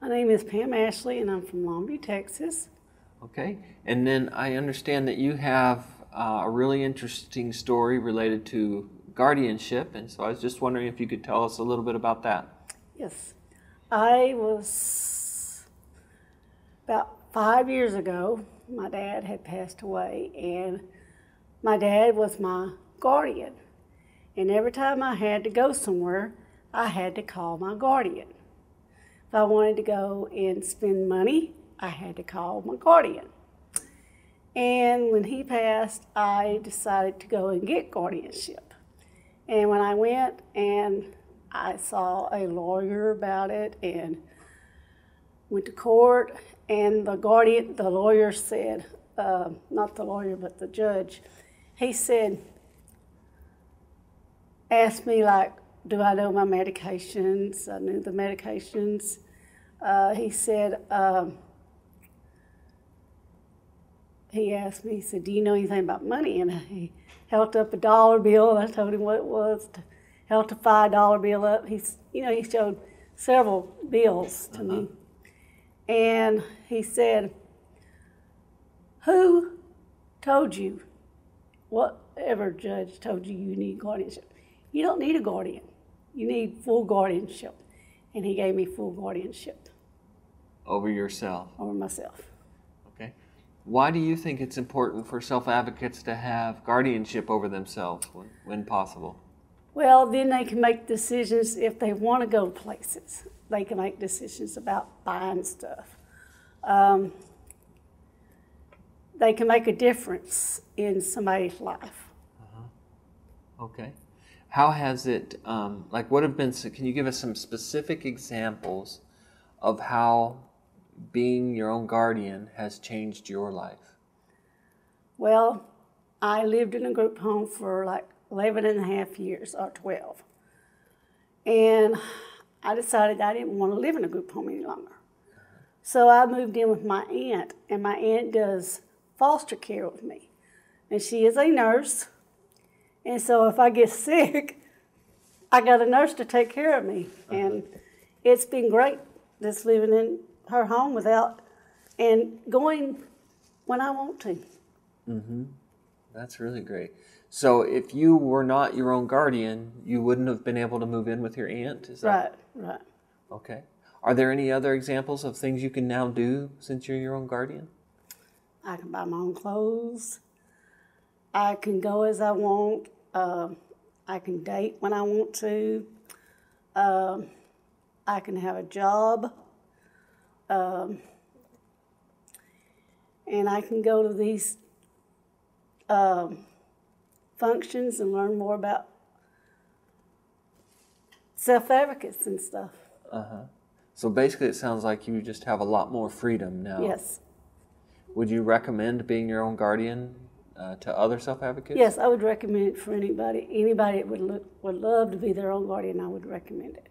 My name is Pam Ashley, and I'm from Longview, Texas. Okay, and then I understand that you have a really interesting story related to guardianship, and so I was just wondering if you could tell us a little bit about that. Yes, I was about 5 years ago. My dad had passed away, and my dad was my guardian. And every time I had to go somewhere, I had to call my guardian. If I wanted to go and spend money, I had to call my guardian. And when he passed, I decided to go and get guardianship. And when I went and I saw a lawyer about it and went to court, and the lawyer said, not the lawyer, but the judge, he said, asked me like, do I know my medications? I knew the medications. He said, he asked me, he said, do you know anything about money? And he held up a dollar bill, and I told him what it was. Held a $5 bill up. He showed several bills to me. And he said, who told you, whatever judge told you you need guardianship? You don't need a guardian. You need full guardianship. And he gave me full guardianship. Over yourself? Over myself. Okay. Why do you think it's important for self-advocates to have guardianship over themselves when possible? Well, then they can make decisions if they want to go places. They can make decisions about buying stuff. They can make a difference in somebody's life. Okay. How has it, what have been, can you give us some specific examples of how being your own guardian has changed your life? Well, I lived in a group home for like 11 and a half years, or 12. And I decided I didn't want to live in a group home any longer. So I moved in with my aunt, and my aunt does foster care with me. And she is a nurse. And so if I get sick, I got a nurse to take care of me. And it's been great just living in her home and going when I want to. That's really great. So if you were not your own guardian, you wouldn't have been able to move in with your aunt? Is that... Right. Okay. Are there any other examples of things you can now do since you're your own guardian? I can buy my own clothes. I can go as I want. I can date when I want to. I can have a job. And I can go to these functions and learn more about self-advocates and stuff. So basically it sounds like you just have a lot more freedom now. Yes. Would you recommend being your own guardian to other self-advocates? Yes, I would recommend it for anybody. Anybody that would love to be their own guardian, I would recommend it.